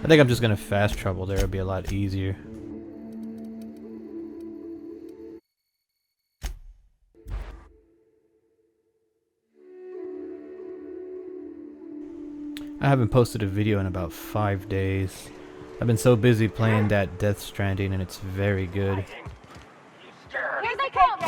I think I'm just gonna fast travel there, it'll be a lot easier. I haven't posted a video in about 5 days. I've been so busy playing that Death Stranding and it's very good. Here they come!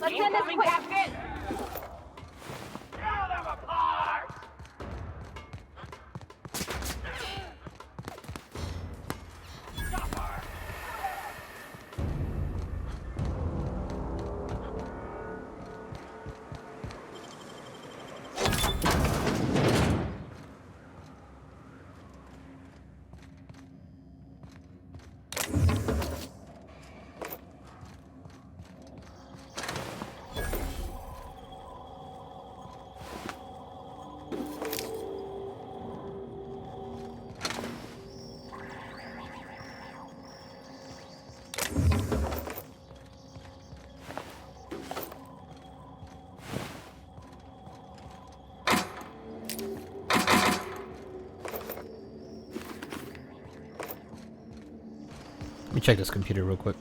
Let's end this quick. Captain. Tear them apart. Stop her. Let me check this computer real quick.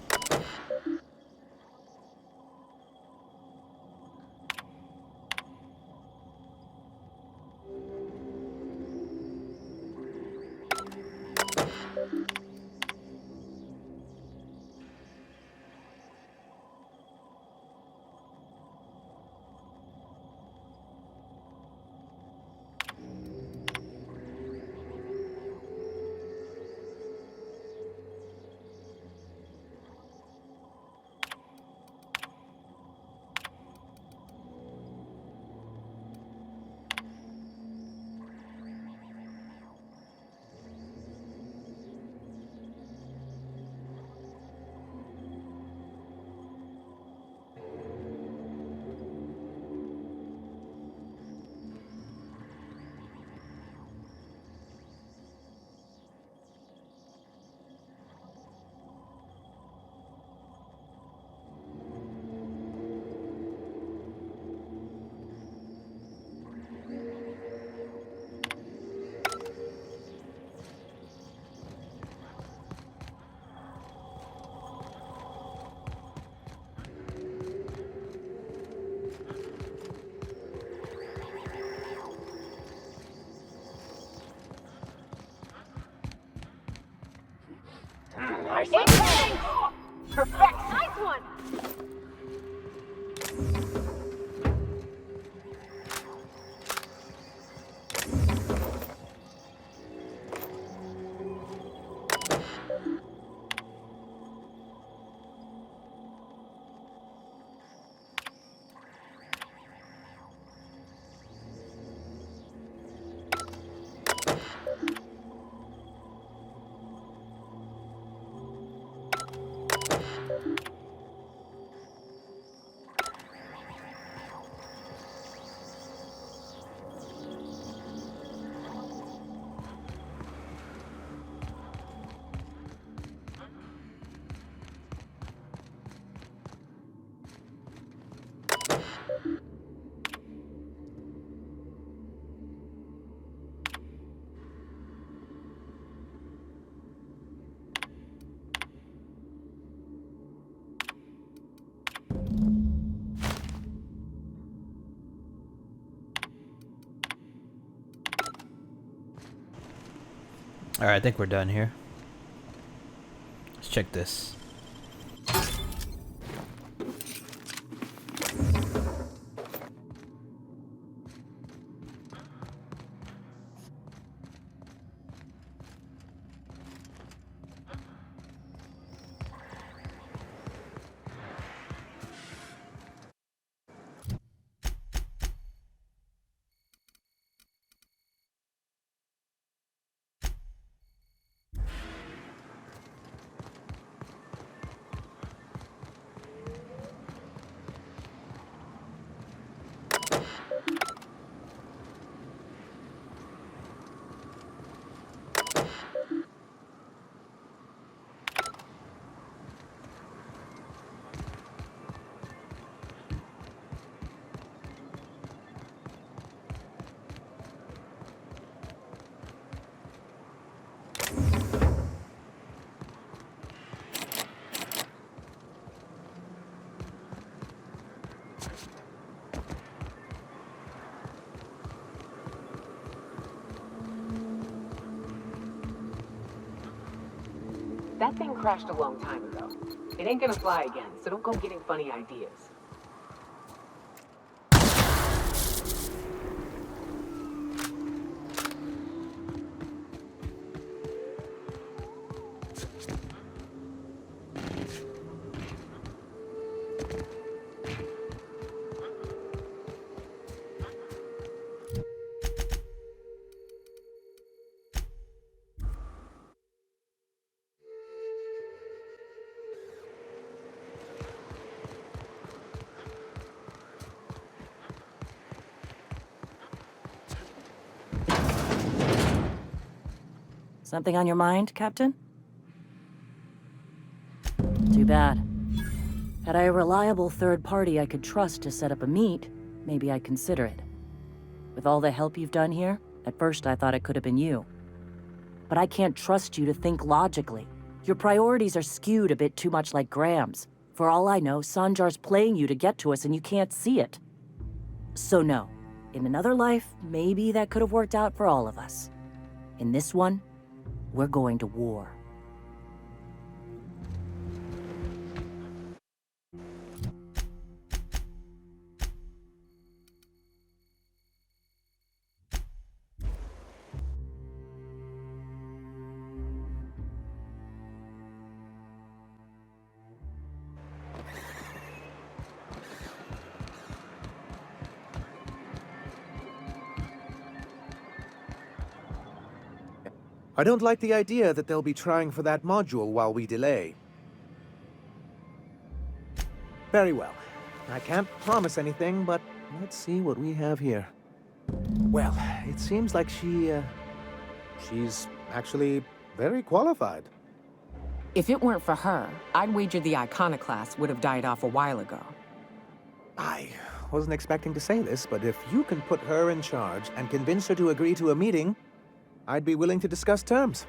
Nice one. Perfect. Nice one. Alright, I think we're done here. Let's check this. That thing crashed a long time ago. It ain't gonna fly again, so don't go getting funny ideas. Something on your mind, Captain? Too bad. Had I a reliable third party I could trust to set up a meet, maybe I'd consider it. With all the help you've done here, at first I thought it could have been you. But I can't trust you to think logically. Your priorities are skewed a bit too much like Graham's. For all I know, Sanjar's playing you to get to us and you can't see it. So no. In another life, maybe that could have worked out for all of us. In this one, we're going to war. I don't like the idea that they'll be trying for that module while we delay. Very well. I can't promise anything, but let's see what we have here. Well, it seems like she's actually very qualified. If it weren't for her, I'd wager the Iconoclast would have died off a while ago. I wasn't expecting to say this, but if you can put her in charge and convince her to agree to a meeting, I'd be willing to discuss terms.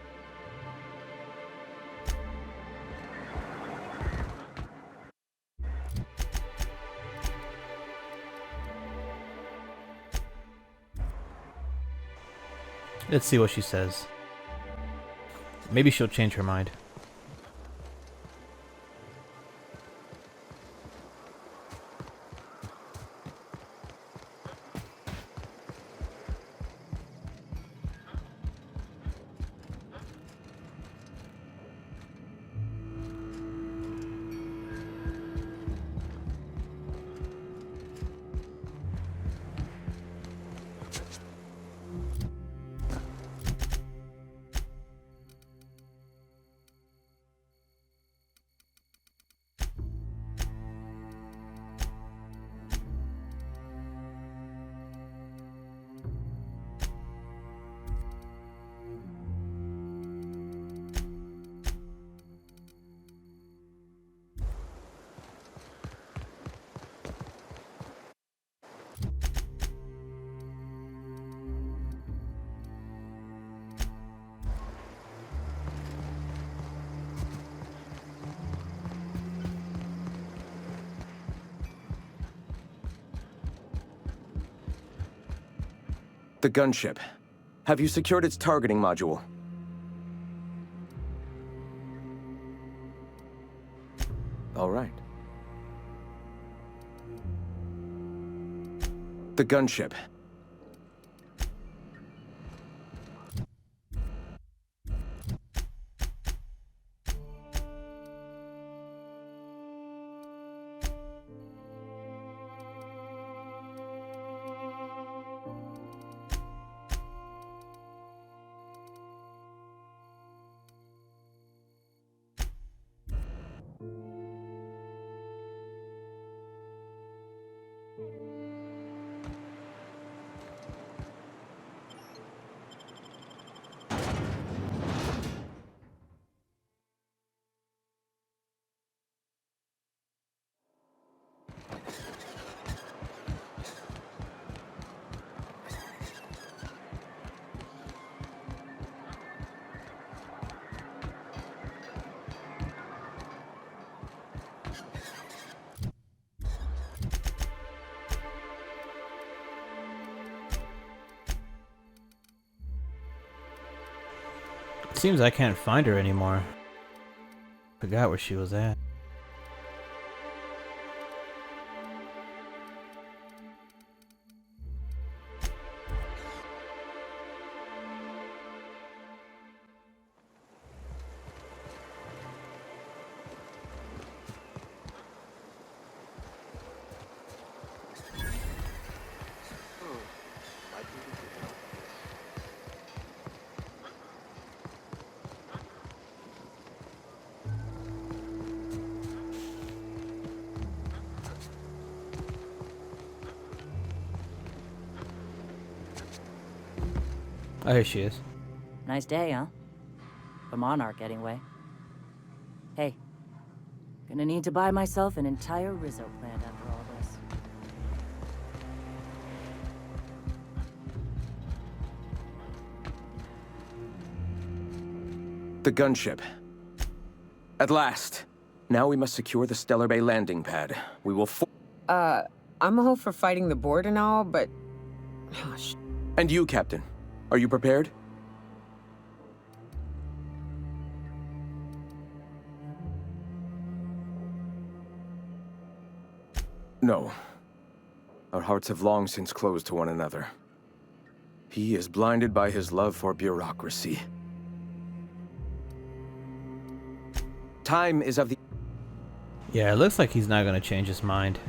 Let's see what she says. Maybe she'll change her mind. The gunship. Have you secured its targeting module? All right. The gunship. Seems I can't find her anymore. Forgot where she was at. Oh, here she is. Nice day, huh? For Monarch, anyway. Hey, gonna need to buy myself an entire Rizzo plant after all this. The gunship. At last. Now we must secure the Stellar Bay landing pad. We will I'm all for fighting the board and all, but... Oh, And you, Captain. Are you prepared? No. Our hearts have long since closed to one another. He is blinded by his love for bureaucracy. Time is of the... Yeah, it looks like he's not gonna change his mind.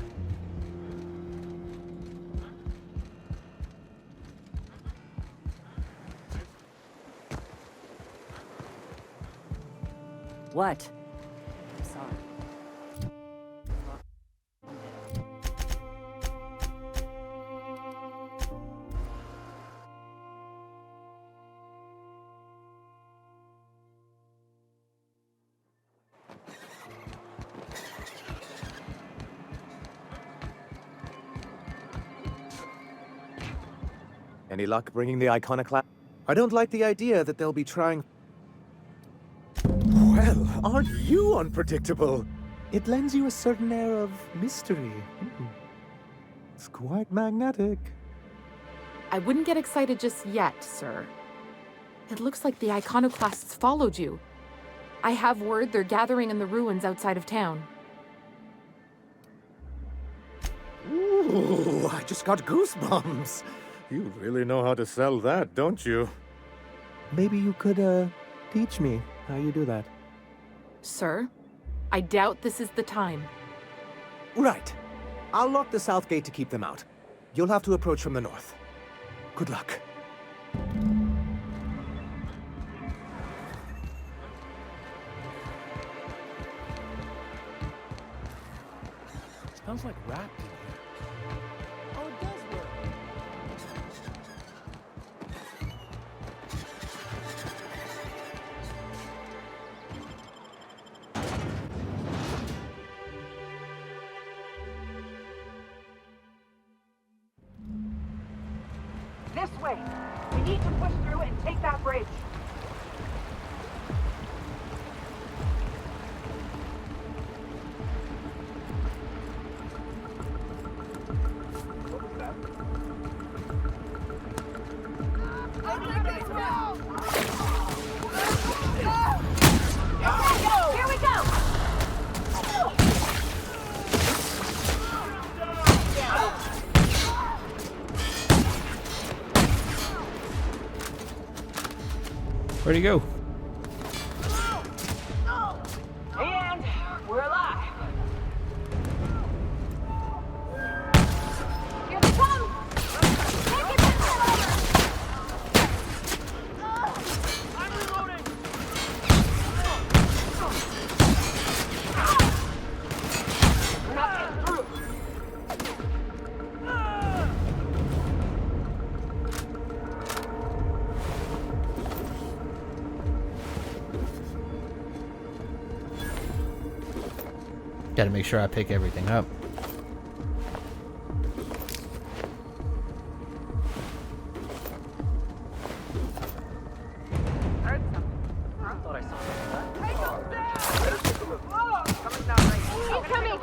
What? I'm sorry. Any luck bringing the iconoclast? I don't like the idea that they'll be trying... Well, aren't you unpredictable? It lends you a certain air of mystery. It's quite magnetic. I wouldn't get excited just yet, sir. It looks like the iconoclasts followed you. I have word they're gathering in the ruins outside of town. Ooh, I just got goosebumps. You really know how to sell that, don't you? Maybe you could, teach me how you do that. Sir, I doubt this is the time. Right. I'll lock the south gate to keep them out. You'll have to approach from the north. Good luck. Smells like rat in here. Oh, it does work. This way. We need to push through and take that bridge. Here we go! Where'd he go? And we're alive. Here they come! Take it back! I'm reloading! We're not getting through. Gotta make sure I pick everything up. Heard something. I thought I saw something. Hey, go down! Whoa! Coming down right here. He's coming!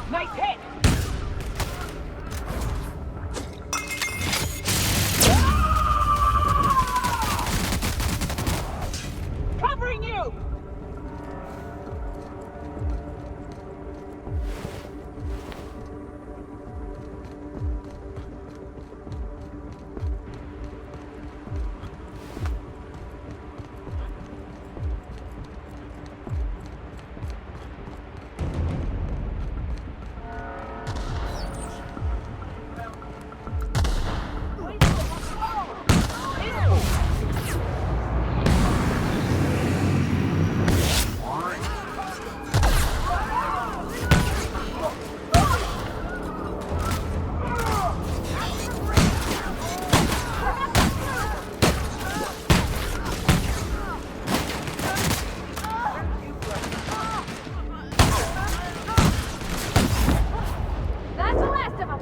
Nice hit. Covering you. That's the last of them!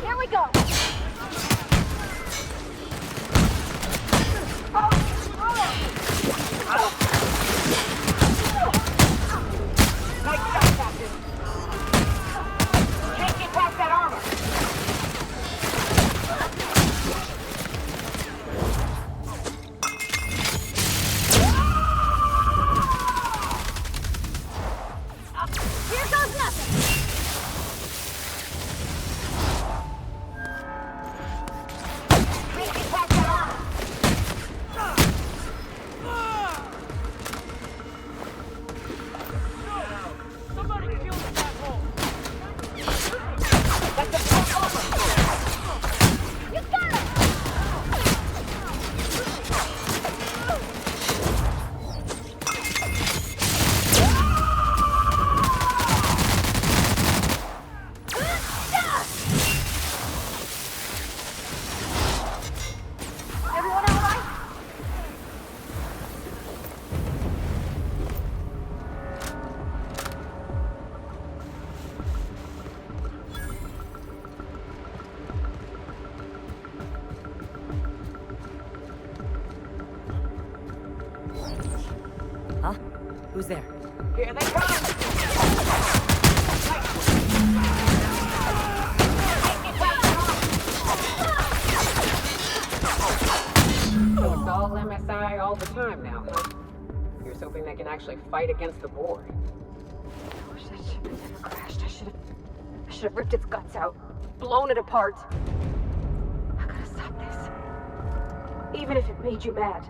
Here we go! Nice shot, Captain. Can't get past that armor. Here goes nothing! Can't get past that armor. Somebody kill this asshole! That's a full armor. You got it! Everyone all right? Huh? Who's there? Here they come. Can't get past that armor. So it's all MSI all the time now, huh? You're hoping they can actually fight against the board. I wish that ship had never crashed. I should have ripped its guts out, blown it apart. I gotta stop this. Even if it made you mad.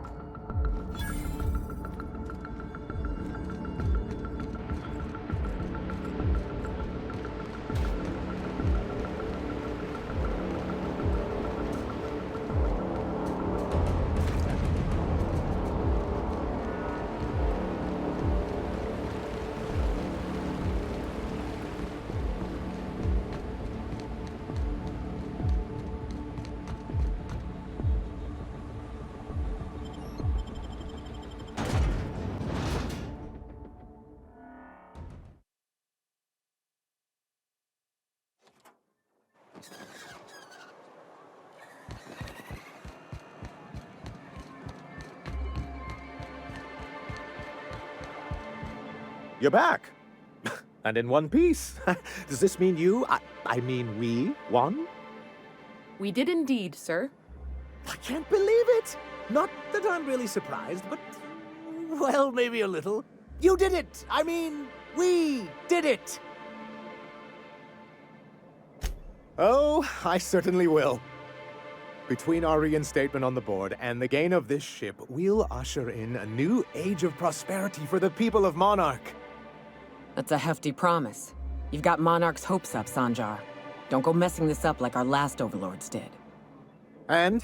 You're back. And in one piece. Does this mean I mean we won? We did indeed, sir. I can't believe it! Not that I'm really surprised, but, well, maybe a little. You did it! I mean, we did it! Oh, I certainly will. Between our reinstatement on the board and the gain of this ship, we'll usher in a new age of prosperity for the people of Monarch. That's a hefty promise. You've got Monarch's hopes up, Sanjar. Don't go messing this up like our last overlords did. And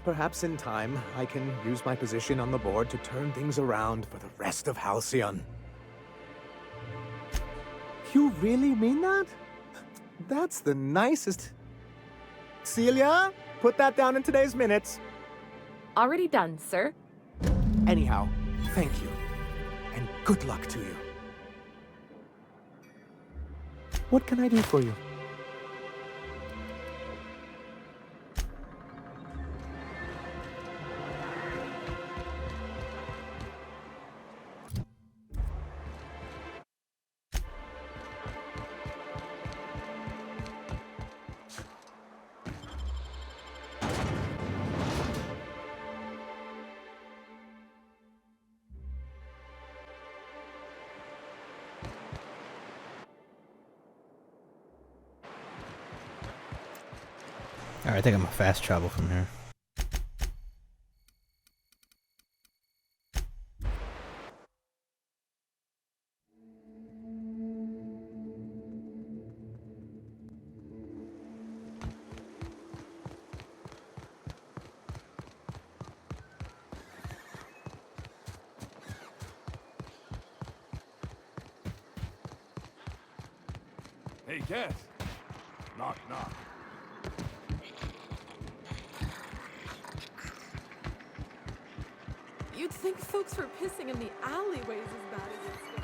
perhaps in time, I can use my position on the board to turn things around for the rest of Halcyon. You really mean that? That's the nicest... Celia, put that down in today's minutes. Already done, sir. Anyhow, thank you. And good luck to you. What can I do for you? Alright, I think I'm gonna fast travel from here. Hey, guess. Knock, knock. You'd think folks were pissing in the alleyways as bad as it stinks.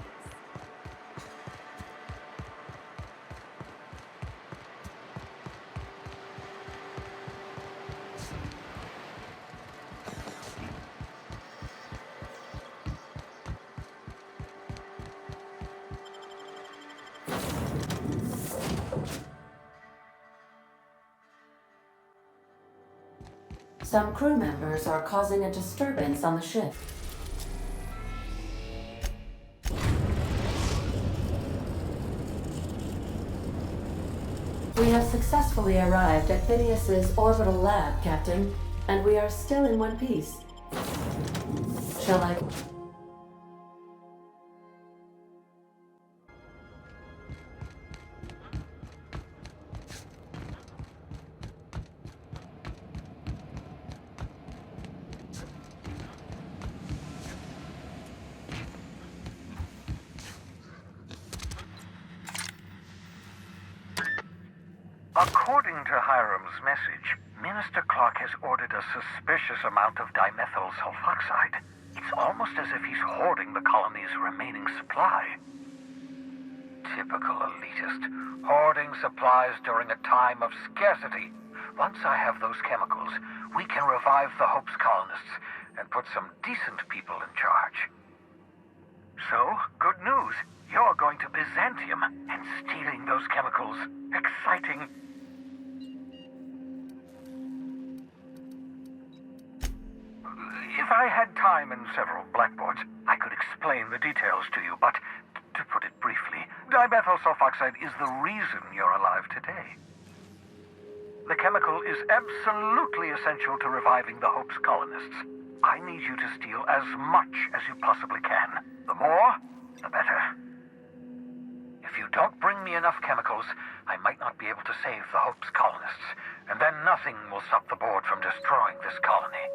Some crew members are causing a disturbance on the ship. We have successfully arrived at Phineas's orbital lab, Captain, and we are still in one piece. Shall I... According to Hiram's message, Minister Clark has ordered a suspicious amount of dimethyl sulfoxide. It's almost as if he's hoarding the colony's remaining supply. Typical elitist, hoarding supplies during a time of scarcity. Once I have those chemicals, we can revive the Hope's colonists and put some decent people in charge. So, good news. You're going to Byzantium and stealing those chemicals. Exciting. If I had time and several blackboards, I could explain the details to you, but to put it briefly, dimethyl sulfoxide is the reason you're alive today. The chemical is absolutely essential to reviving the Hope's colonists. I need you to steal as much as you possibly can. The more, the better. If you don't bring me enough chemicals, I might not be able to save the Hope's colonists, and then nothing will stop the board from destroying this colony.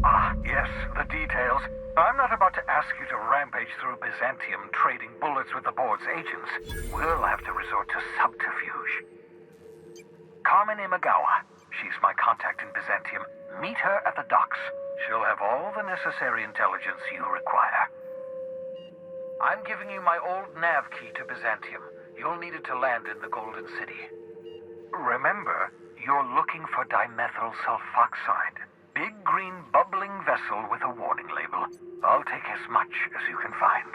Ah, yes, the details. I'm not about to ask you to rampage through Byzantium trading bullets with the board's agents. We'll have to resort to subterfuge. Carmen Imagawa. She's my contact in Byzantium. Meet her at the docks. She'll have all the necessary intelligence you require. I'm giving you my old nav key to Byzantium. You'll need it to land in the Golden City. Remember, you're looking for dimethyl sulfoxide. Big green bubbling vessel with a warning label. I'll take as much as you can find.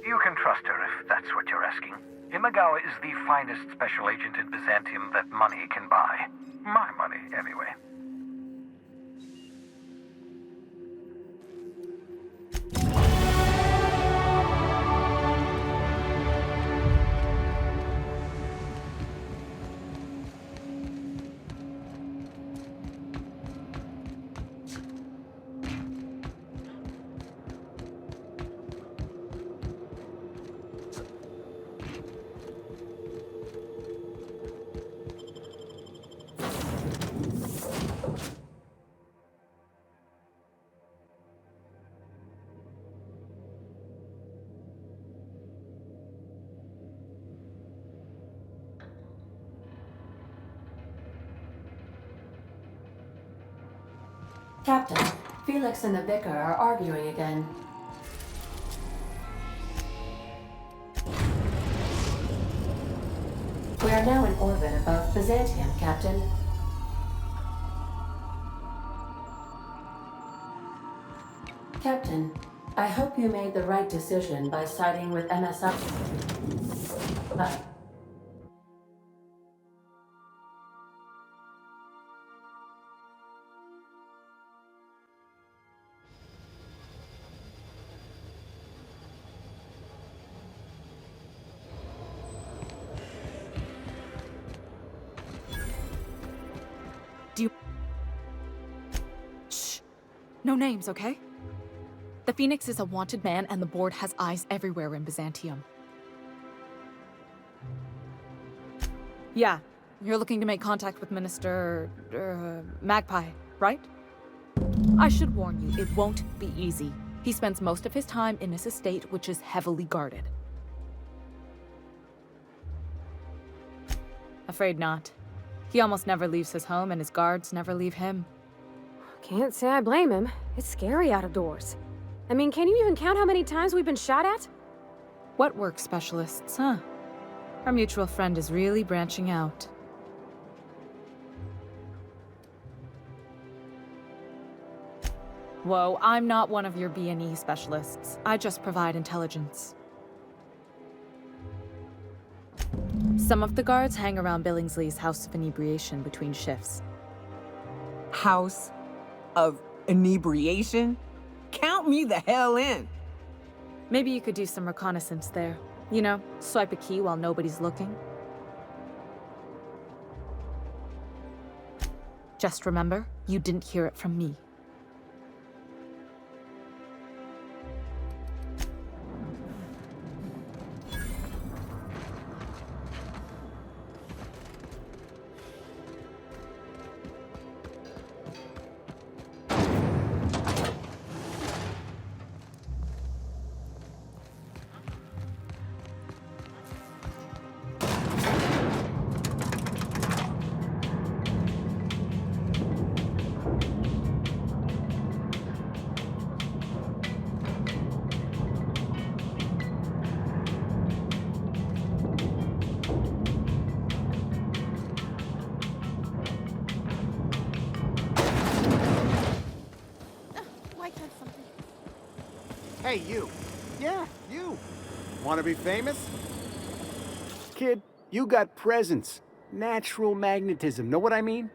You can trust her if that's what you're asking. Imagawa is the finest special agent in Byzantium that money can buy. My money, anyway. Captain, Felix and the Vicar are arguing again. We are now in orbit above Byzantium, Captain. Captain, I hope you made the right decision by siding with MSI. Bye. Shh. No names, okay? The Phoenix is a wanted man, and the board has eyes everywhere in Byzantium. Yeah, you're looking to make contact with Minister... Magpie, right? I should warn you, it won't be easy. He spends most of his time in his estate, which is heavily guarded. Afraid not. He almost never leaves his home, and his guards never leave him. Can't say I blame him. It's scary out of doors. I mean, can you even count how many times we've been shot at? What work specialists, huh? Our mutual friend is really branching out. Whoa, I'm not one of your B&E specialists. I just provide intelligence. Some of the guards hang around Billingsley's House of Inebriation between shifts. House of Inebriation? Count me the hell in! Maybe you could do some reconnaissance there. You know, swipe a key while nobody's looking. Just remember, you didn't hear it from me. Hey, you. Yeah, you. Want to be famous? Kid, you got presence. Natural magnetism, know what I mean?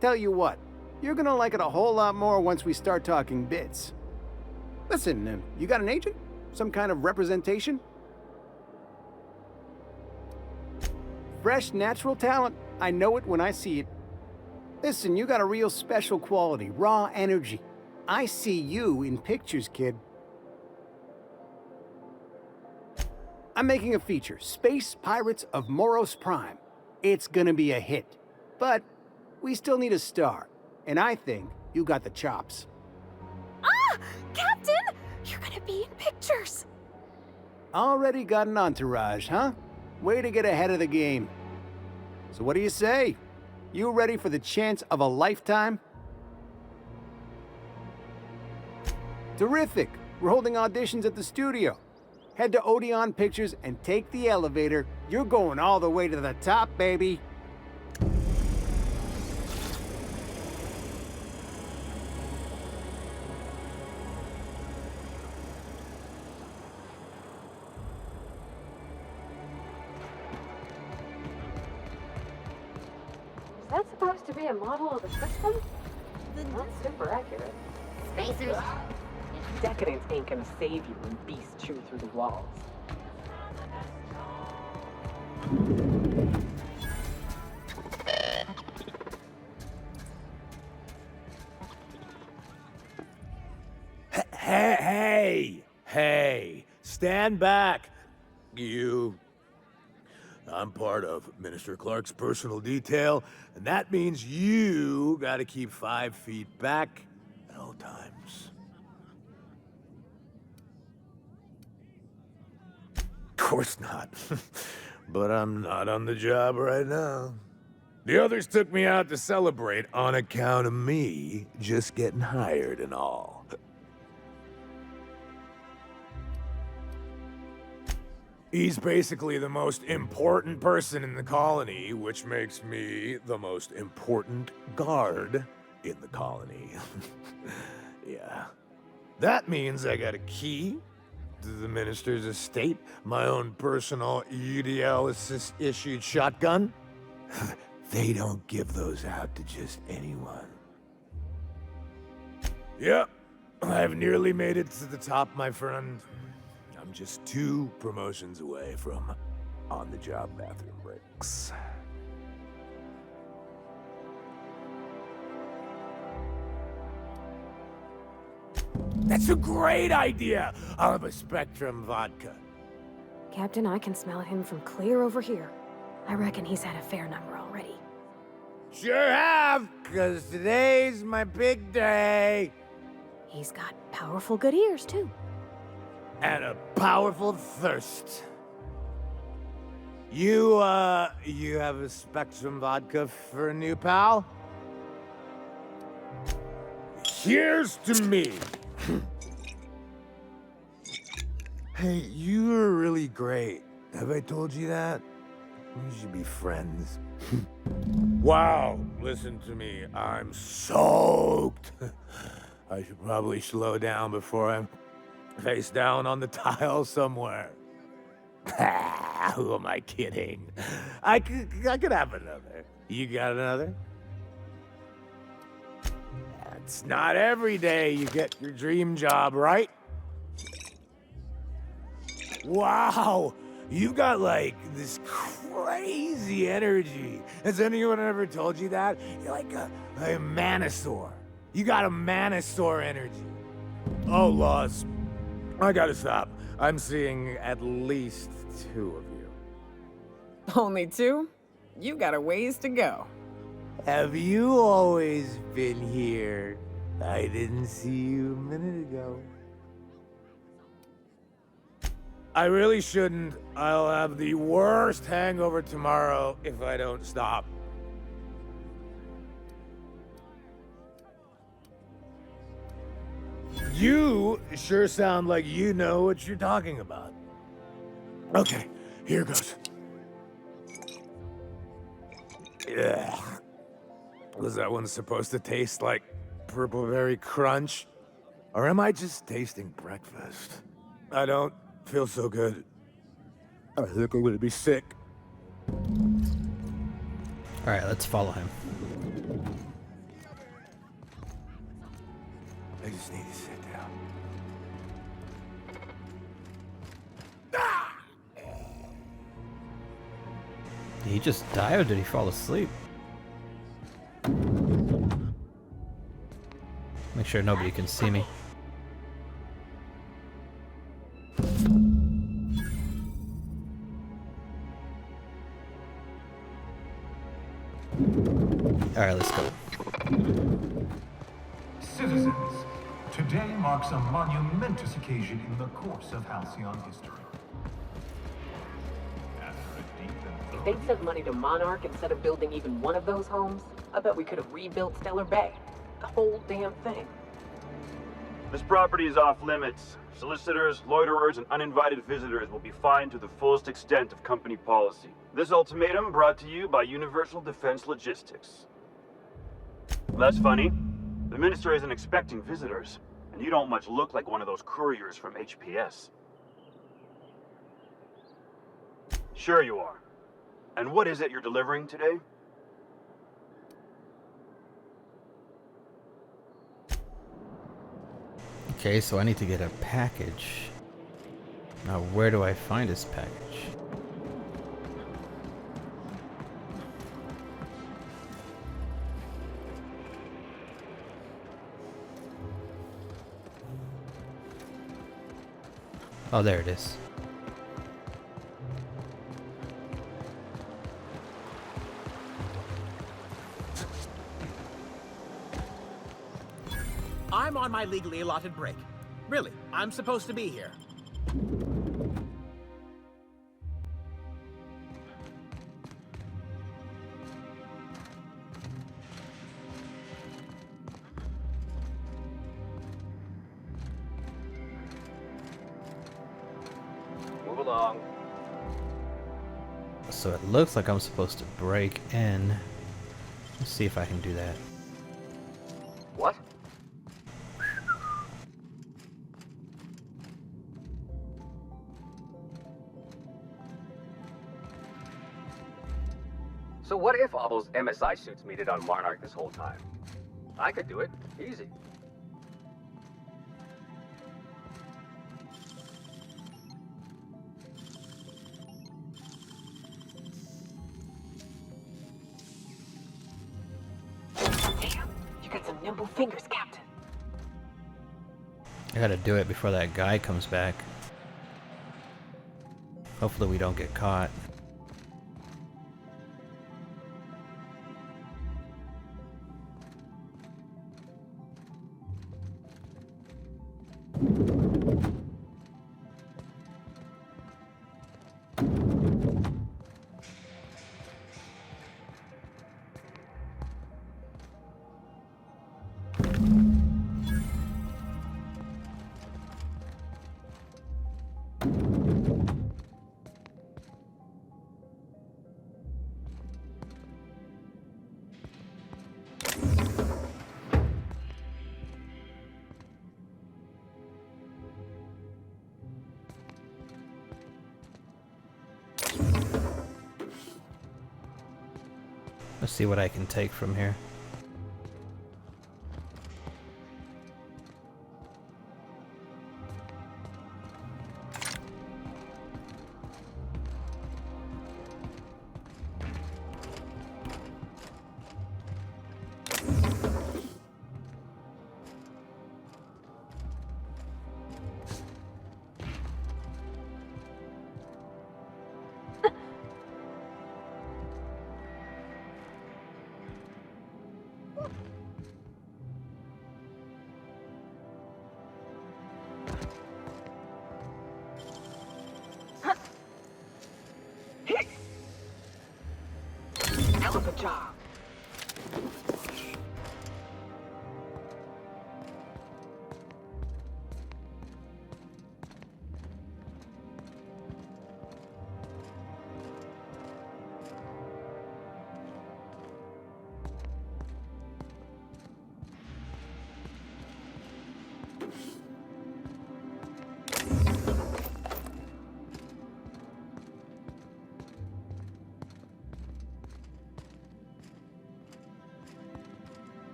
Tell you what, you're gonna like it a whole lot more once we start talking bits. Listen, you got an agent? Some kind of representation? Fresh, natural talent. I know it when I see it. Listen, you got a real special quality, raw energy. I see you in pictures, kid. I'm making a feature, Space Pirates of Moros Prime. It's gonna be a hit. But we still need a star. And I think you got the chops. Ah! Captain! You're gonna be in pictures! Already got an entourage, huh? Way to get ahead of the game. So what do you say? You ready for the chance of a lifetime? Terrific! We're holding auditions at the studio. Head to Odeon Pictures and take the elevator. You're going all the way to the top, baby. that supposed to be a model of the system? Not super accurate. Spacers. Decadence ain't gonna save you when beasts chew through the walls. Hey, stand back. You. I'm part of Minister Clark's personal detail, and that means you gotta keep 5 feet back at all times. Of course not. But I'm not on the job right now. The others took me out to celebrate on account of me just getting hired and all. He's basically the most important person in the colony, which makes me the most important guard in the colony. Yeah. That means I got a key to the minister's estate, my own personal UDL-issued shotgun. They don't give those out to just anyone. Yep, I've nearly made it to the top, my friend. I'm just 2 promotions away from on-the-job bathroom breaks. That's a great idea! I'll have a Spectrum vodka. Captain, I can smell him from clear over here. I reckon he's had a fair number already. Sure have, 'cause today's my big day. He's got powerful good ears, too. And a powerful thirst. You have a Spectrum vodka for a new pal? Here's to me. Hey, you are really great. Have I told you that? We should be friends. Wow, listen to me. I'm soaked. I should probably slow down before I'm face down on the tile somewhere. Who am I kidding? I could have another. You got another? It's not every day you get your dream job, right? Wow, you got like this crazy energy. Has anyone ever told you that? You're like a manosaur. You got a manosaur energy. Oh, Laws. I gotta stop. I'm seeing at least 2 of you. Only 2? You got a ways to go. Have you always been here? I didn't see you a minute ago. I really shouldn't. I'll have the worst hangover tomorrow if I don't stop. You sure sound like you know what you're talking about. Okay, here goes. Yeah. Was that one supposed to taste like Purple Berry Crunch? Or am I just tasting breakfast? I don't feel so good. I think I'm gonna be sick. Alright, let's follow him. I just need to sit down. Did he just die or did he fall asleep? Make sure nobody can see me. Alright, let's go. Citizens, today marks a monumentous occasion in the course of Halcyon history. If they'd sent money to Monarch instead of building even one of those homes, I bet we could have rebuilt Stellar Bay. The whole damn thing. This property is off limits. Solicitors, loiterers, and uninvited visitors will be fined to the fullest extent of company policy. This ultimatum brought to you by Universal Defense Logistics. That's funny. The minister isn't expecting visitors, and you don't much look like one of those couriers from HPS. Sure you are. And what is it you're delivering today? Okay, so I need to get a package. Now, where do I find this package? Oh, there it is. I'm on my legally allotted break. Really, I'm supposed to be here. Move along. So it looks like I'm supposed to break in. Let's see if I can do that. What? So what if all those MSI suits meted on Monarch this whole time? I could do it. Easy. Damn, you got some nimble fingers, Captain. I gotta do it before that guy comes back. Hopefully we don't get caught. Let's see what I can take from here. Hell of a job.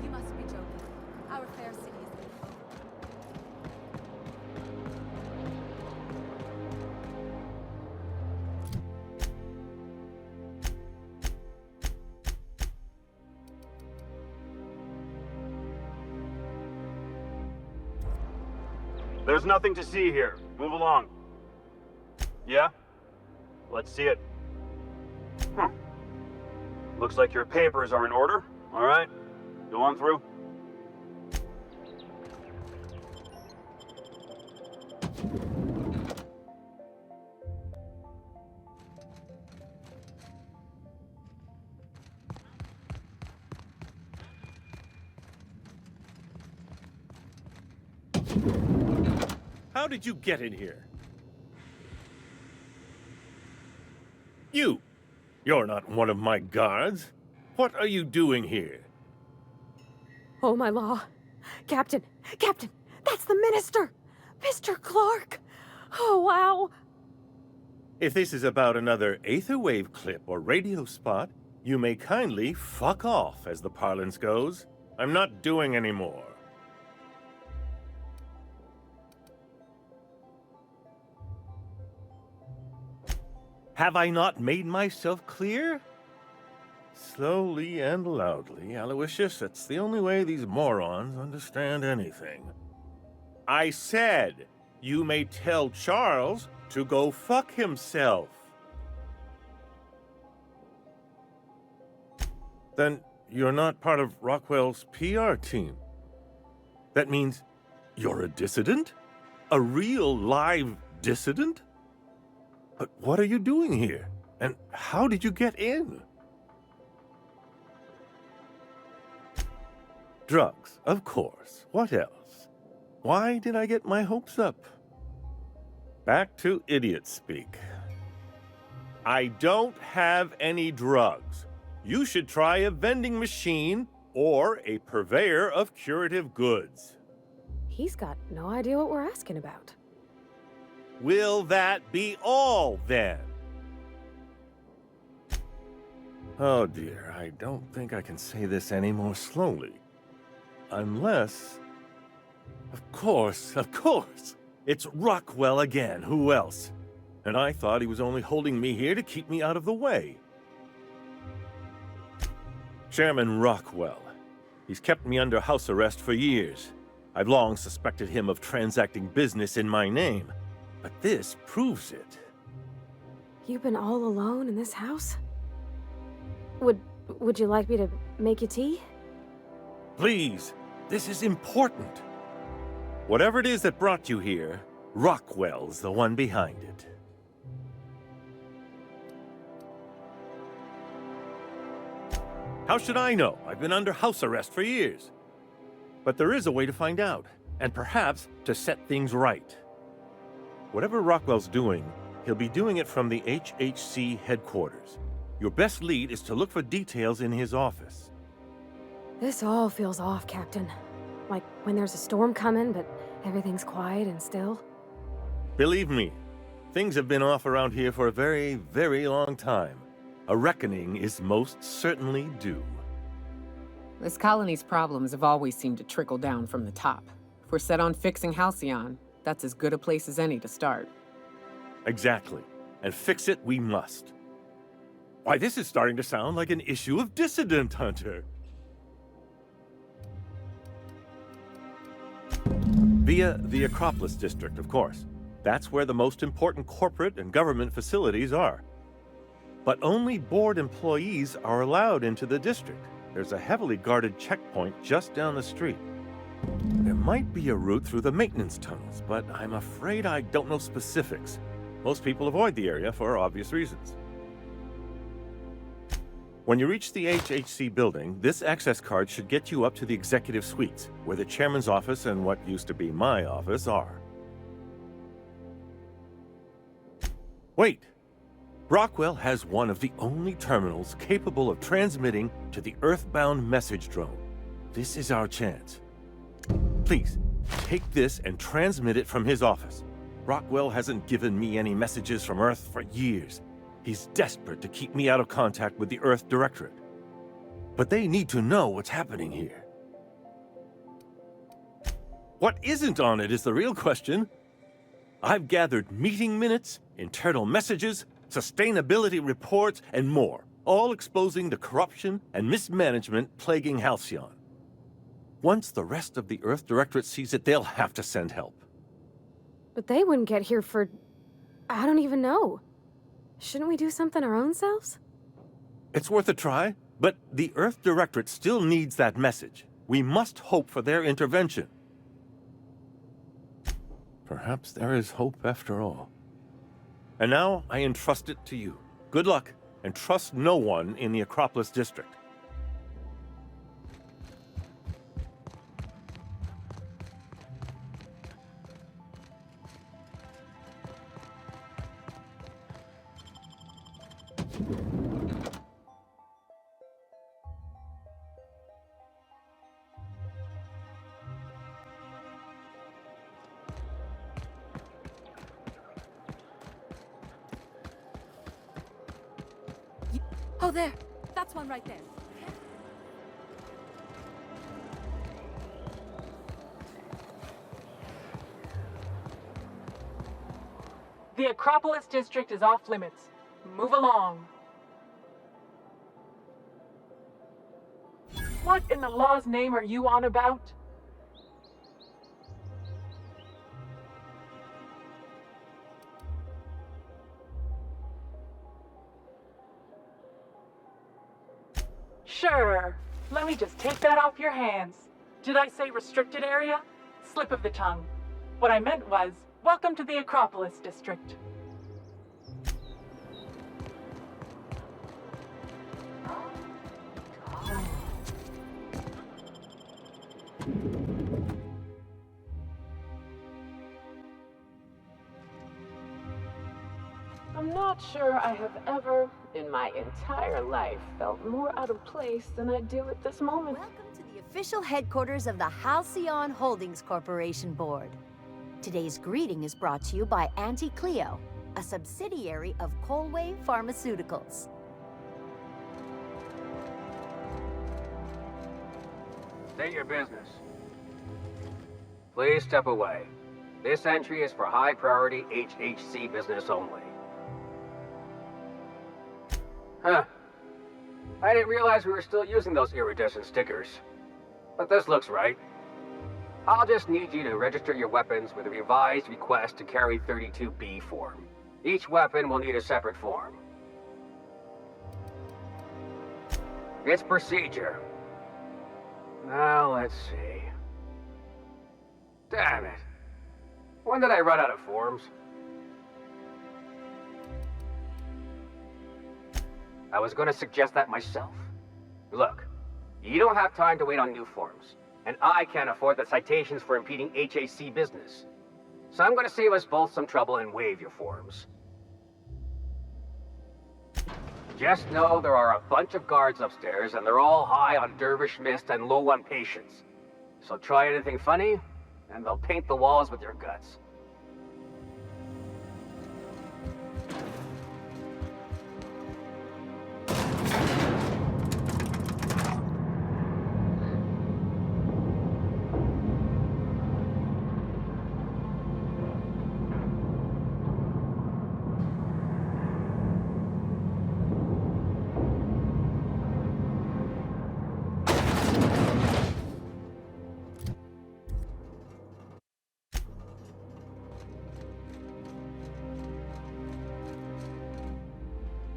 You must be joking. Our fair city is beautiful. There's nothing to see here. Move along. Yeah? Let's see it. Looks like your papers are in order. All right. Go on through. How did you get in here? You're not one of my guards. What are you doing here? Oh, my law. Captain, that's the minister! Mr. Clark! Oh, wow! If this is about another Aetherwave clip or radio spot, you may kindly fuck off, as the parlance goes. I'm not doing any more. Have I not made myself clear? Slowly and loudly, Aloysius. That's the only way these morons understand anything. I said, you may tell Charles to go fuck himself. Then you're not part of Rockwell's PR team. That means you're a dissident? A real live dissident? But what are you doing here? And how did you get in? Drugs, of course. What else? Why did I get my hopes up? Back to idiot speak. I don't have any drugs. You should try a vending machine or a purveyor of curative goods. He's got no idea what we're asking about. Will that be all, then? Oh dear, I don't think I can say this any more slowly. Unless... Of course, it's Rockwell again, who else? And I thought he was only holding me here to keep me out of the way. Chairman Rockwell. He's kept me under house arrest for years. I've long suspected him of transacting business in my name. But this proves it. You've been all alone in this house? Would you like me to make you tea? Please, this is important. Whatever it is that brought you here, Rockwell's the one behind it. How should I know? I've been under house arrest for years. But there is a way to find out, and perhaps to set things right. Whatever Rockwell's doing, he'll be doing it from the HHC headquarters. Your best lead is to look for details in his office. This all feels off, Captain. Like when there's a storm coming, but everything's quiet and still. Believe me, things have been off around here for a very, very long time. A reckoning is most certainly due. This colony's problems have always seemed to trickle down from the top. If we're set on fixing Halcyon, that's as good a place as any to start. Exactly. And fix it we must. Why, this is starting to sound like an issue of Dissident Hunter. Via the Acropolis District, of course. That's where the most important corporate and government facilities are. But only board employees are allowed into the district. There's a heavily guarded checkpoint just down the street. There might be a route through the maintenance tunnels, but I'm afraid I don't know specifics. Most people avoid the area for obvious reasons. When you reach the HHC building, this access card should get you up to the executive suites, where the chairman's office and what used to be my office are. Wait! Rockwell has one of the only terminals capable of transmitting to the Earthbound message drone. This is our chance. Please, take this and transmit it from his office. Rockwell hasn't given me any messages from Earth for years. He's desperate to keep me out of contact with the Earth Directorate. But they need to know what's happening here. What isn't on it is the real question. I've gathered meeting minutes, internal messages, sustainability reports, and more, all exposing the corruption and mismanagement plaguing Halcyon. Once the rest of the Earth Directorate sees it, they'll have to send help. But they wouldn't get here for... I don't even know. Shouldn't we do something our own selves? It's worth a try, but the Earth Directorate still needs that message. We must hope for their intervention. Perhaps there is hope after all. And now I entrust it to you. Good luck, and trust no one in the Acropolis District. Oh, there. That's one right there. The Acropolis district is off limits. Move along. What in the law's name are you on about? Sure. Let me just take that off your hands. Did I say restricted area? Slip of the tongue. What I meant was, welcome to the Acropolis district. I'm not sure I have ever, in my entire life, felt more out of place than I do at this moment. Welcome to the official headquarters of the Halcyon Holdings Corporation Board. Today's greeting is brought to you by Auntie Cleo, a subsidiary of Colway Pharmaceuticals. State your business. Please step away. This entry is for high-priority HHC business only. Huh. I didn't realize we were still using those iridescent stickers. But this looks right. I'll just need you to register your weapons with a revised request to carry 32B form. Each weapon will need a separate form. It's procedure. Now, let's see. Damn it. When did I run out of forms? I was going to suggest that myself. Look, you don't have time to wait on new forms, and I can't afford the citations for impeding HAC business. So I'm going to save us both some trouble and waive your forms. Just know there are a bunch of guards upstairs, and they're all high on dervish mist and low on patience. So try anything funny, and they'll paint the walls with your guts.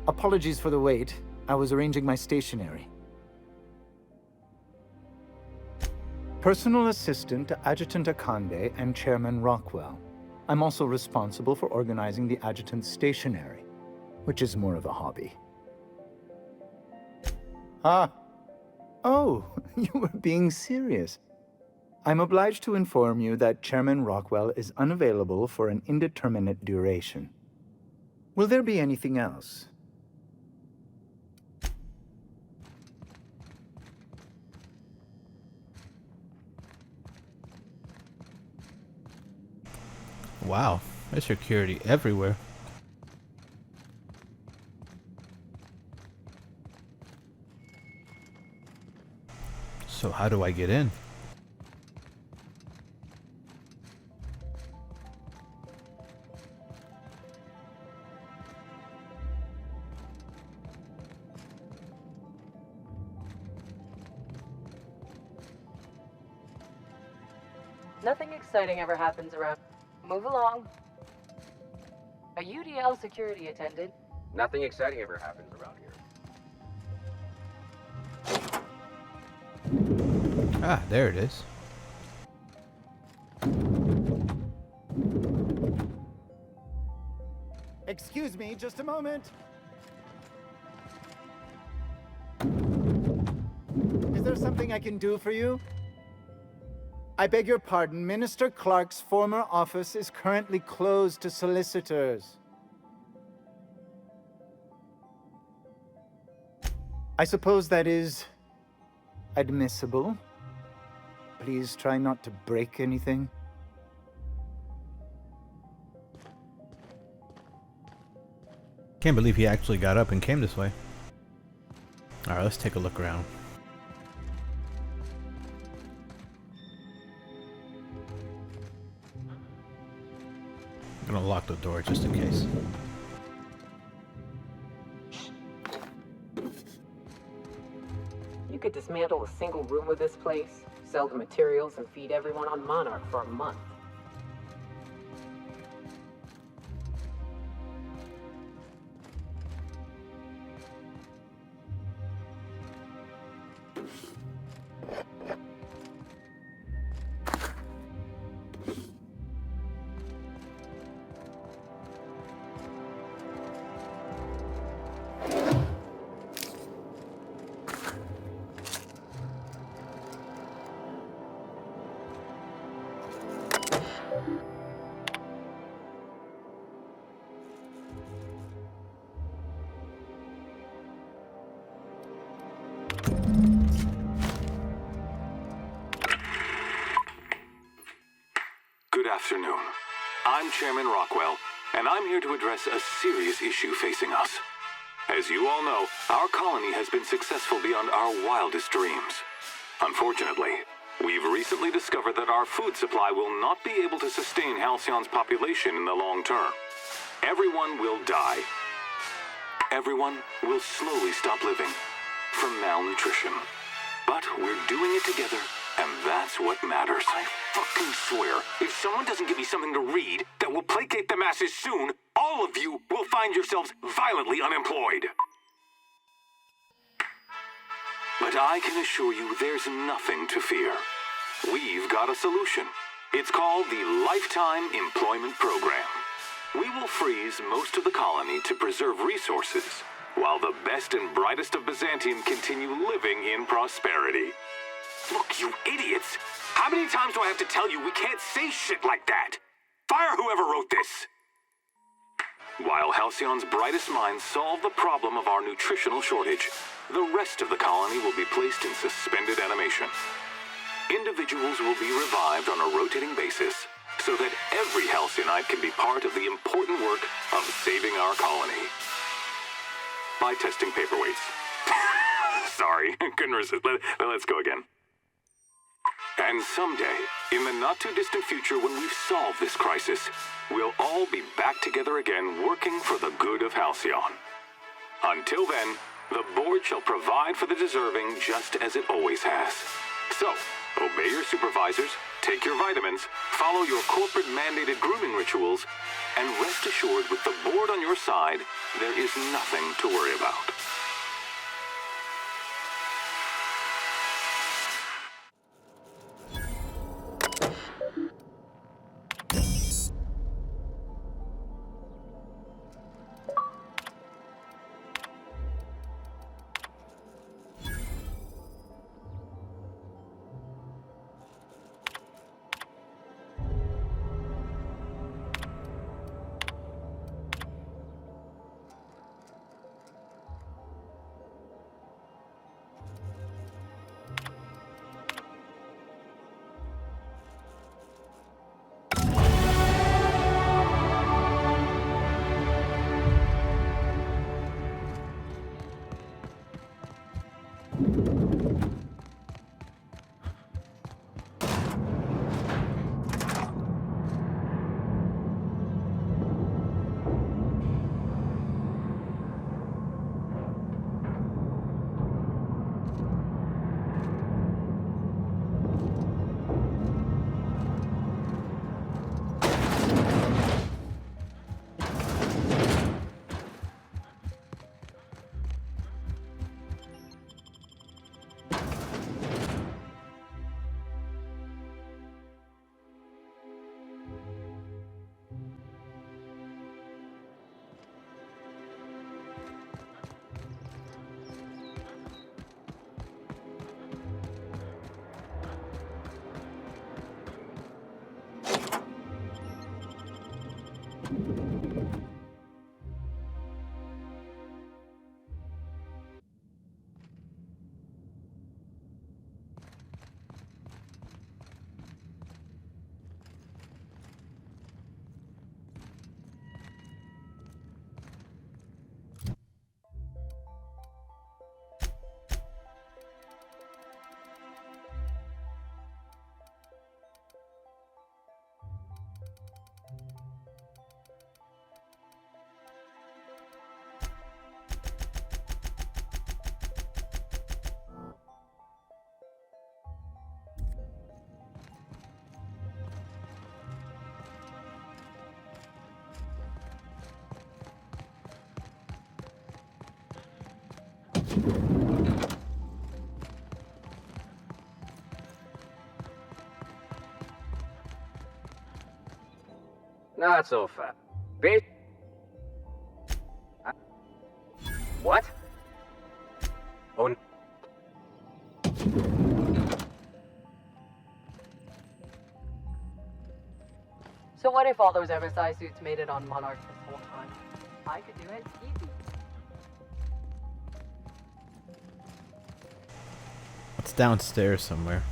Apologies for the wait. I was arranging my stationery. Personal assistant to Adjutant Akande and Chairman Rockwell. I'm also responsible for organizing the adjutant's stationery, which is more of a hobby. Ah. Oh, you were being serious. I'm obliged to inform you that Chairman Rockwell is unavailable for an indeterminate duration. Will there be anything else? Wow, there's security everywhere. So how do I get in? Nothing exciting ever happens around. Move along. A UDL security attendant. Nothing exciting ever happens around here. Ah, there it is. Excuse me, just a moment. Is there something I can do for you? I beg your pardon, Minister Clark's former office is currently closed to solicitors. I suppose that is admissible. Please try not to break anything. Can't believe he actually got up and came this way. Alright, let's take a look around. I'm gonna lock the door just in case. You could dismantle a single room of this place, sell the materials, and feed everyone on Monarch for a month. Good afternoon. I'm Chairman Rockwell, and I'm here to address a serious issue facing us. As you all know, our colony has been successful beyond our wildest dreams. Unfortunately, we've recently discovered that our food supply will not be able to sustain Halcyon's population in the long term. Everyone will die. Everyone will slowly stop living from malnutrition. But we're doing it together, and that's what matters. I fucking swear, if someone doesn't give me something to read that will placate the masses soon, all of you will find yourselves violently unemployed. But I can assure you there's nothing to fear. We've got a solution. It's called the Lifetime Employment Program. We will freeze most of the colony to preserve resources, while the best and brightest of Byzantium continue living in prosperity. Look, you idiots! How many times do I have to tell you we can't say shit like that? Fire whoever wrote this! While Halcyon's brightest minds solve the problem of our nutritional shortage, the rest of the colony will be placed in suspended animation. Individuals will be revived on a rotating basis, so that every Halcyonite can be part of the important work of saving our colony. By testing paperweights. Sorry, couldn't resist. Let's go again. And someday, in the not-too-distant future when we've solved this crisis, we'll all be back together again working for the good of Halcyon. Until then, the board shall provide for the deserving just as it always has. So, obey your supervisors, take your vitamins, follow your corporate-mandated grooming rituals, and rest assured with the board on your side, there is nothing to worry about. Not so fast. What? Oh. So what if all those MSI suits made it on Monarch this whole time? I could do it easy. It's downstairs somewhere.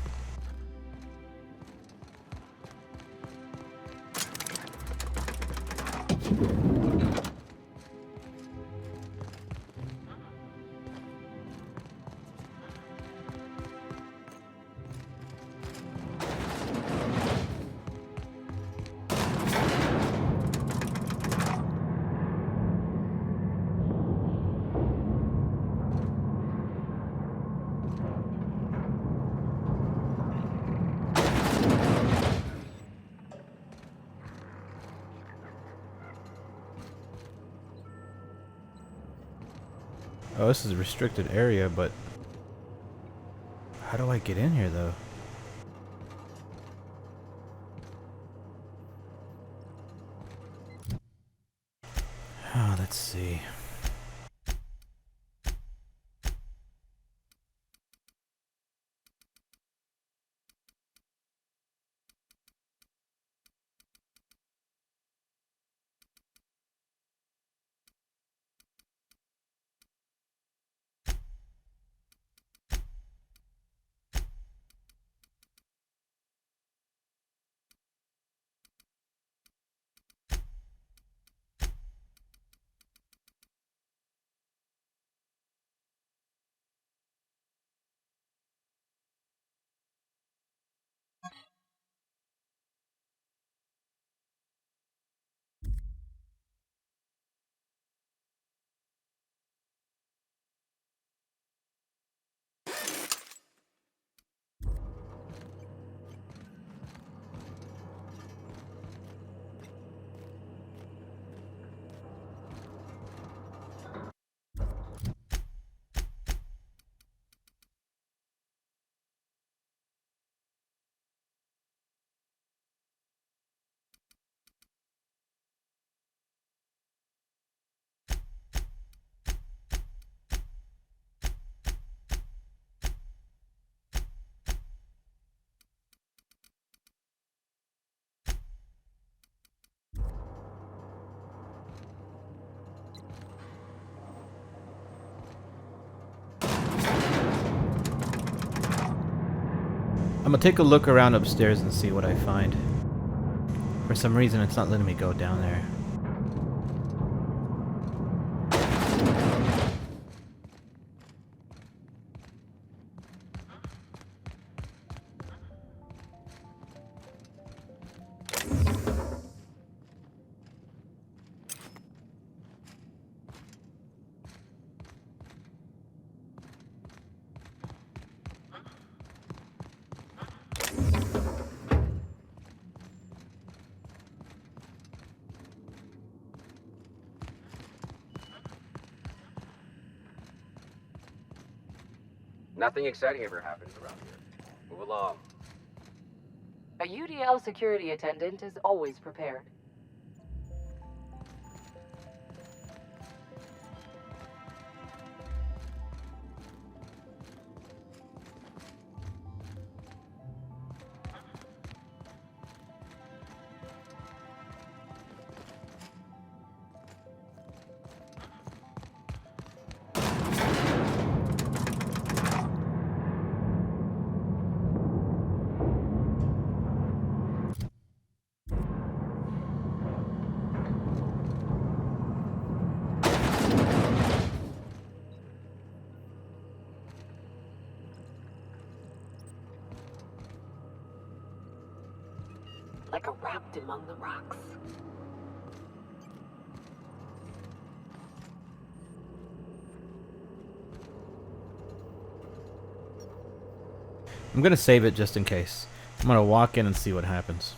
Oh, this is a restricted area, but how do I get in here though? Oh, let's see. I'm gonna take a look around upstairs and see what I find. For some reason, it's not letting me go down there. Nothing exciting ever happens around here. Move along. A UDL security attendant is always prepared. Like a rapt among the rocks. I'm gonna save it just in case. I'm gonna walk in and see what happens.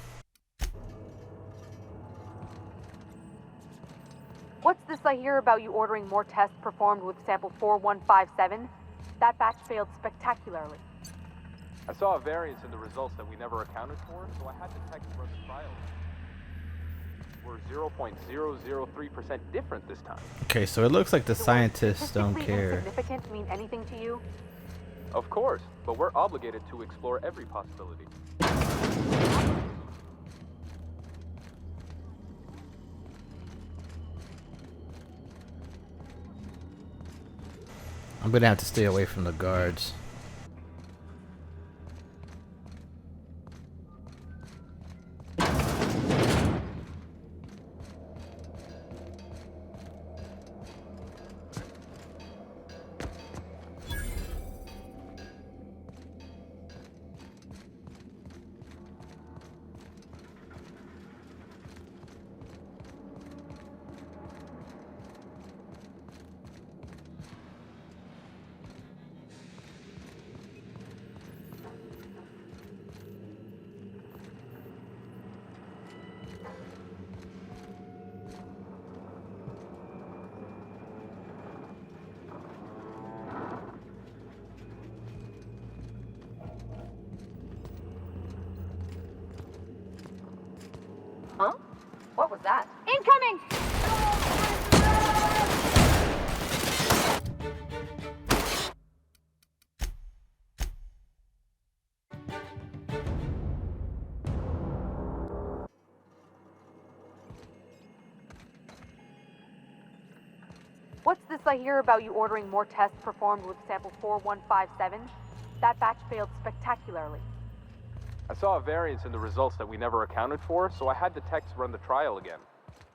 What's this I hear about you ordering more tests performed with sample 4157? That batch failed spectacularly. I saw a variance in the results that we never accounted for, so I had to text run the trial. were 0.003% different this time. Okay, so it looks like the scientists don't care. Insignificant mean anything to you? Of course, but we're obligated to explore every possibility. I'm gonna have to stay away from the guards. Huh? What was that? Incoming! What's this I hear about you ordering more tests performed with sample 4157? That batch failed spectacularly. I saw a variance in the results that we never accounted for, so I had the techs run the trial again.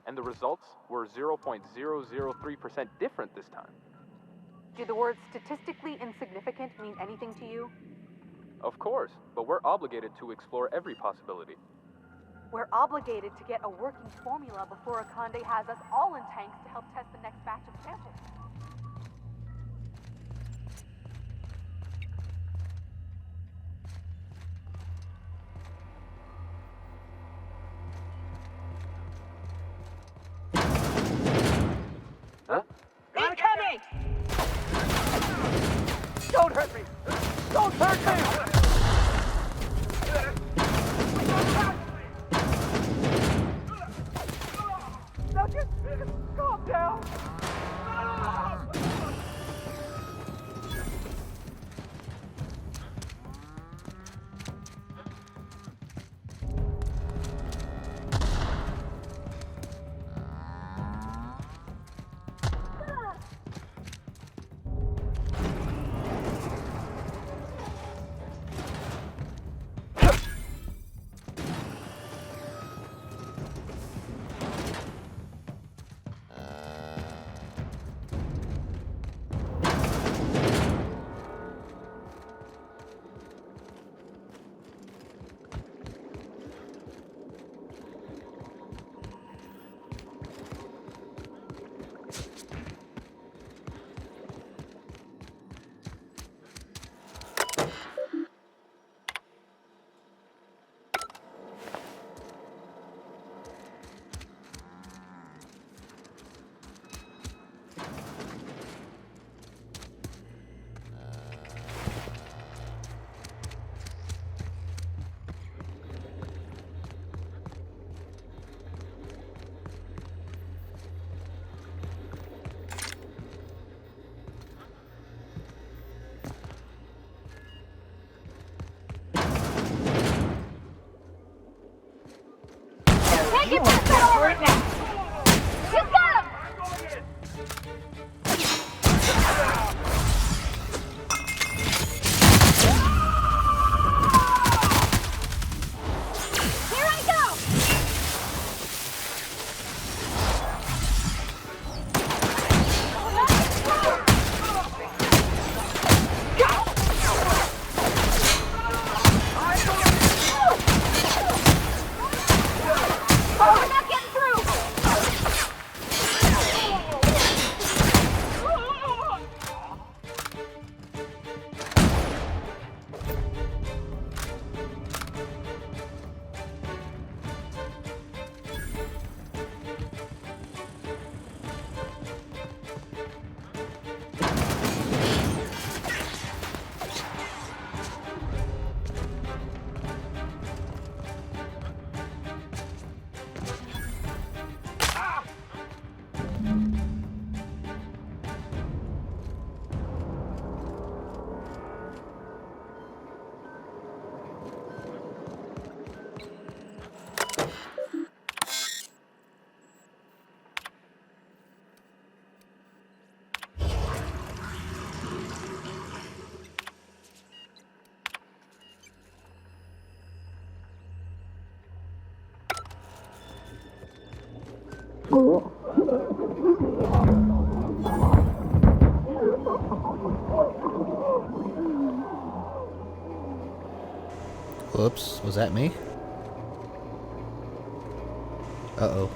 And the results were 0.003% different this time. Do the words statistically insignificant mean anything to you? Of course, but we're obligated to explore every possibility. We're obligated to get a working formula before Akande has us all in tanks to help test the next batch of samples. Huh? Incoming! Don't hurt me! Don't hurt me! No, just calm down. Whoops, was that me? Uh-oh.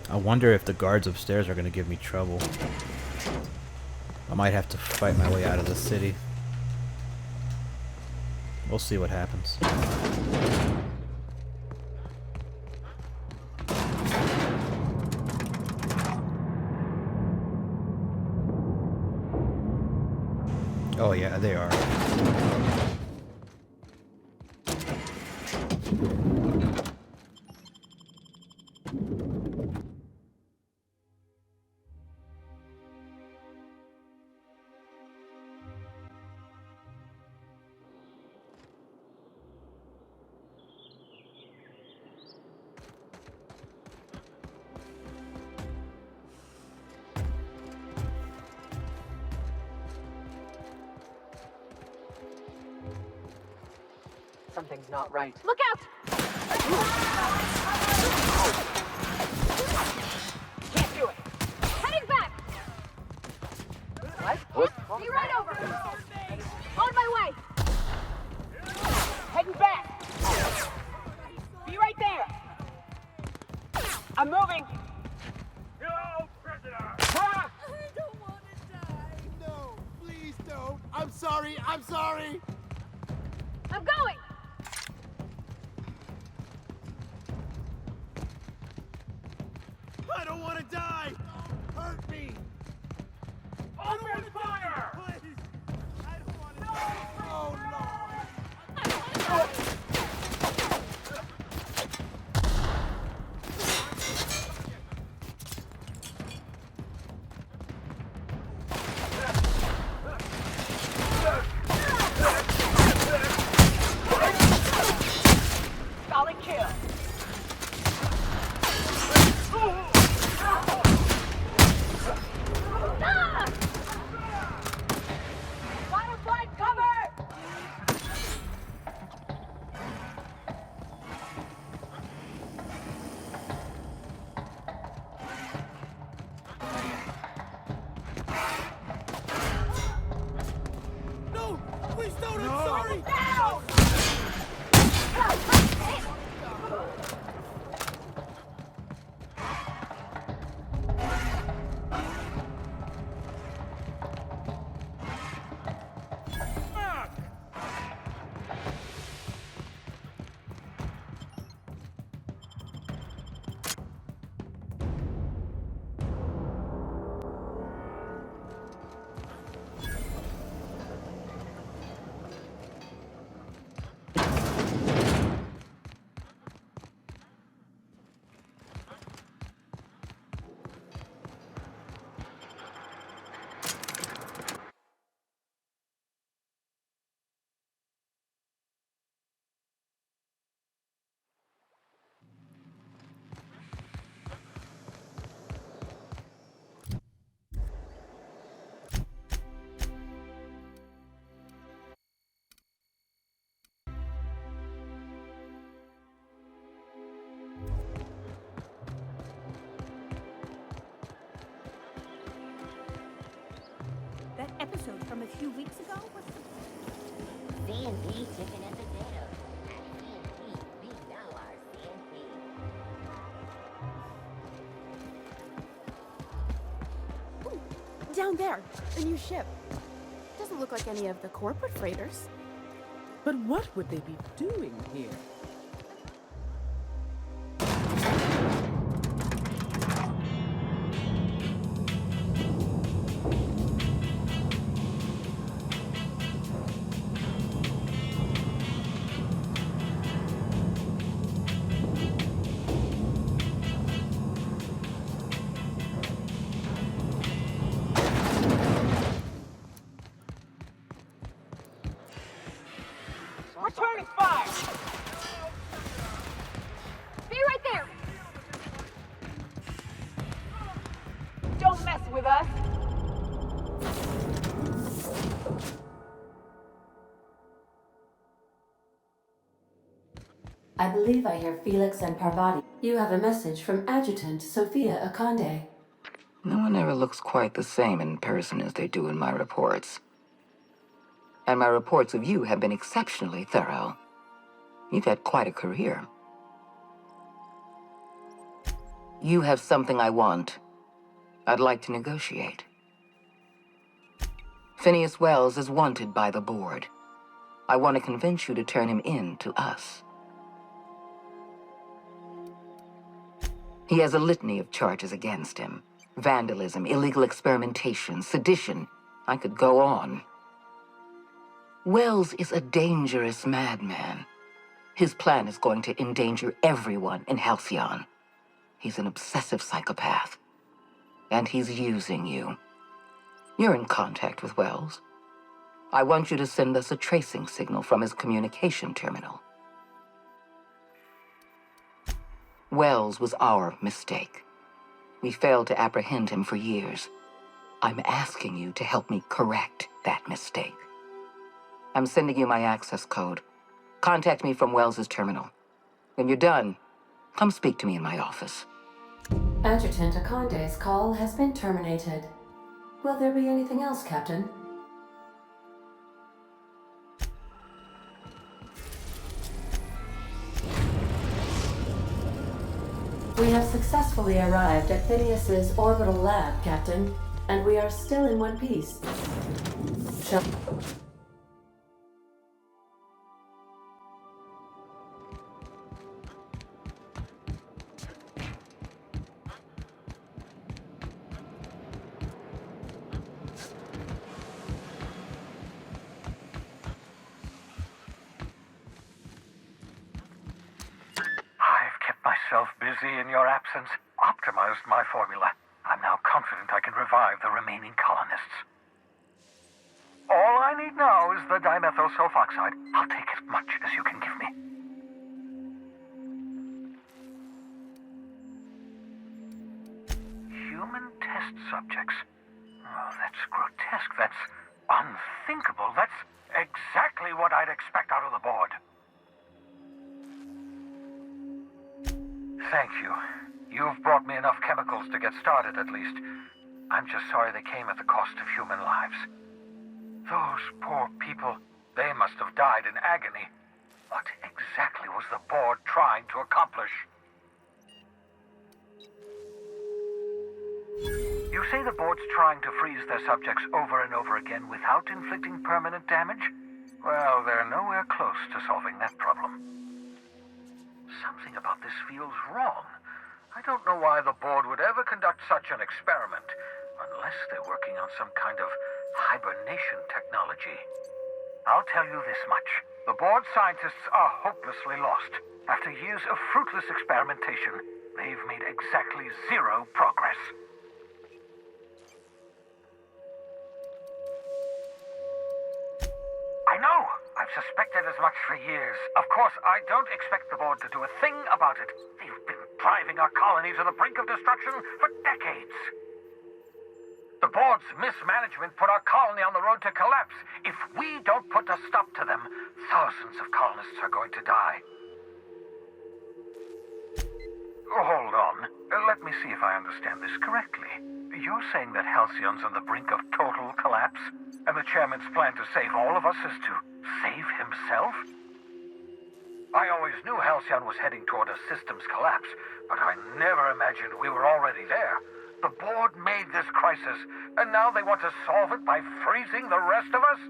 I wonder if the guards upstairs are going to give me trouble. I might have to fight my way out of the city. We'll see what happens. Oh yeah, they are. Something's not right. Look out! Can't do it. Heading back! What? Be right over! On my way! Heading back! Be right there! I'm moving! Go, prisoner! Ah! I don't want to die. No, please don't. I'm sorry. I'm sorry. I'm going! I don't want to die. Don't hurt me. Open fire! Please. I don't want to die. Oh, no. Solid kill! Firefly cover! No, please don't. I'm sorry. That episode from a few weeks ago was... CNP chicken and potatoes. At CNP, we know our CNP. Ooh, down there, the new ship. Doesn't look like any of the corporate freighters. But what would they be doing here? Returning fire! with us? I believe I hear Felix and Parvati. You have a message from Adjutant Sophia Akande. No one ever looks quite the same in person as they do in my reports. And my reports of you have been exceptionally thorough. You've had quite a career. You have something I want. I'd like to negotiate. Phineas Wells is wanted by the board. I want to convince you to turn him in to us. He has a litany of charges against him. Vandalism, illegal experimentation, sedition. I could go on. Wells is a dangerous madman. His plan is going to endanger everyone in Halcyon. He's an obsessive psychopath. And he's using you. You're in contact with Wells. I want you to send us a tracing signal from his communication terminal. Wells was our mistake. We failed to apprehend him for years. I'm asking you to help me correct that mistake. I'm sending you my access code. Contact me from Wells's terminal. When you're done, come speak to me in my office. Adjutant Akande's call has been terminated. Will there be anything else, Captain? We have successfully arrived at Phineas's orbital lab, Captain, and we are still in one piece. Shall... Myself busy in your absence, optimized my formula. I'm now confident I can revive the remaining colonists. All I need now is the dimethyl sulfoxide. I'll take as much as you can give me. Human test subjects. Oh, that's grotesque. That's unthinkable. That's exactly what I'd expect out of the board. Thank you. You've brought me enough chemicals to get started, at least. I'm just sorry they came at the cost of human lives. Those poor people, they must have died in agony. What exactly was the board trying to accomplish? You say the board's trying to freeze their subjects over and over again without inflicting permanent damage? Well, they're nowhere close to solving that problem. Something about this feels wrong. I don't know why the board would ever conduct such an experiment, unless they're working on some kind of hibernation technology. I'll tell you this much. The board scientists are hopelessly lost. After years of fruitless experimentation, they've made exactly zero progress. I know! I've suspected as much for years. Of course, I don't expect the board to do a thing about it. They've been driving our colony to the brink of destruction for decades. The board's mismanagement put our colony on the road to collapse. If we don't put a stop to them, thousands of colonists are going to die. Hold on. Let me see if I understand this correctly. You're saying that Halcyon's on the brink of total collapse? And the chairman's plan to save all of us is to save himself? I always knew Halcyon was heading toward a systems collapse, but I never imagined we were already there. The board made this crisis, and now they want to solve it by freezing the rest of us?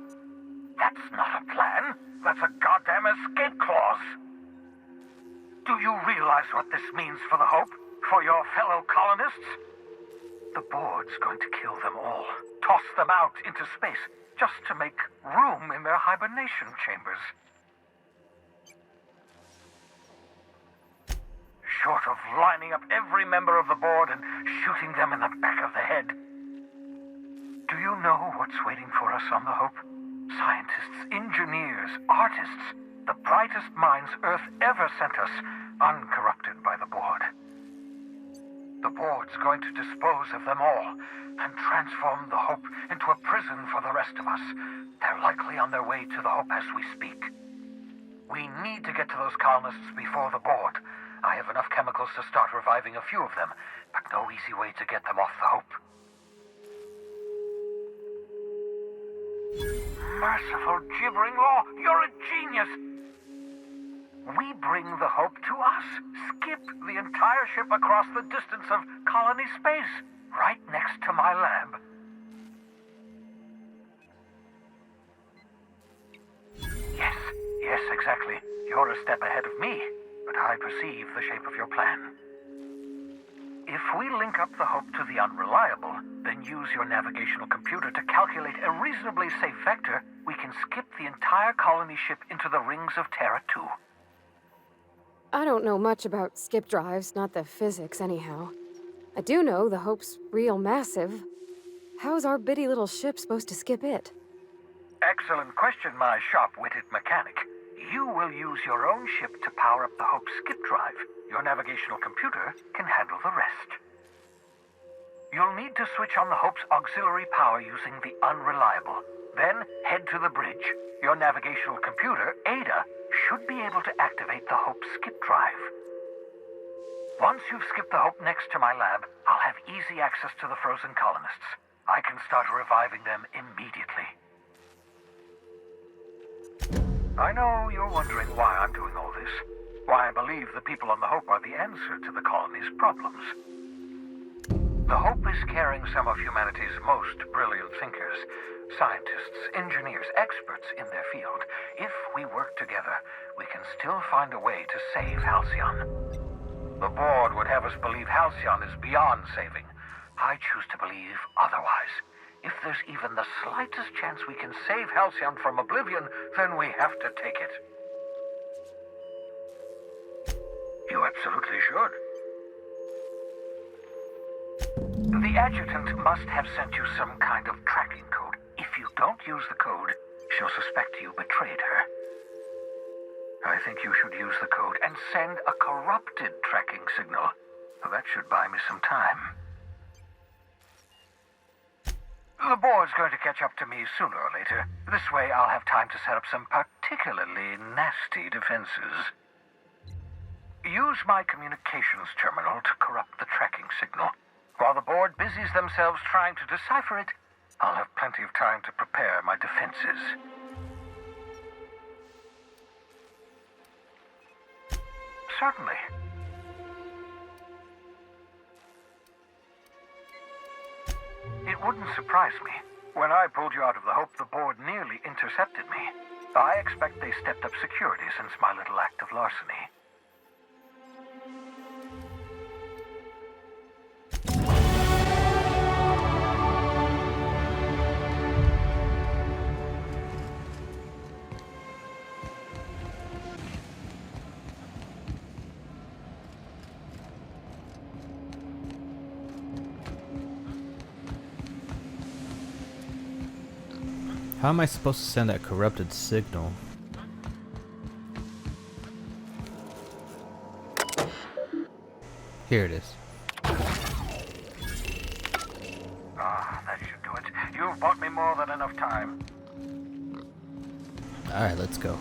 That's not a plan. That's a goddamn escape clause. Do you realize what this means for the Hope? For your fellow colonists? The board's going to kill them all. Toss them out into space, just to make room in their hibernation chambers. Short of lining up every member of the board and shooting them in the back of the head. Do you know what's waiting for us on the Hope? Scientists, engineers, artists, the brightest minds Earth ever sent us, uncorrupted by the board. The board's going to dispose of them all and transform the Hope into a prison for the rest of us. They're likely on their way to the Hope as we speak. We need to get to those colonists before the board. I have enough chemicals to start reviving a few of them, but no easy way to get them off the Hope. Merciful gibbering law, you're a genius! We bring the Hope to us. Skip the entire ship across the distance of colony space, right next to my lab. Yes, exactly. You're a step ahead of me, but I perceive the shape of your plan. If we link up the Hope to the Unreliable, then use your navigational computer to calculate a reasonably safe vector, we can skip the entire colony ship into the rings of Terra 2. I don't know much about skip drives, not the physics anyhow. I do know the Hope's real massive. How's our bitty little ship supposed to skip it? Excellent question, my sharp-witted mechanic. You will use your own ship to power up the Hope's skip drive. Your navigational computer can handle the rest. You'll need to switch on the Hope's auxiliary power using the Unreliable. Then head to the bridge. Your navigational computer, Ada, should be able to activate the Hope's skip drive. Once you've skipped the Hope next to my lab, I'll have easy access to the frozen colonists. I can start reviving them immediately. I know you're wondering why I'm doing all this. Why I believe the people on the Hope are the answer to the colony's problems. The Hope is carrying some of humanity's most brilliant thinkers. Scientists, engineers, experts in their field. If we work together, we can still find a way to save Halcyon. The board would have us believe Halcyon is beyond saving. I choose to believe otherwise. If there's even the slightest chance we can save Halcyon from oblivion, then we have to take it. You absolutely should. The adjutant must have sent you some kind of tracking code. If you don't use the code, she'll suspect you betrayed her. I think you should use the code and send a corrupted tracking signal. That should buy me some time. The board's going to catch up to me sooner or later. This way I'll have time to set up some particularly nasty defenses. Use my communications terminal to corrupt the tracking signal. While the board busies themselves trying to decipher it, I'll have plenty of time to prepare my defenses. Certainly. It wouldn't surprise me. When I pulled you out of the Hope, the board nearly intercepted me. I expect they stepped up security since my little act of larceny. How am I supposed to send that corrupted signal? Here it is. That should do it. You've bought me more than enough time. Alright, let's go.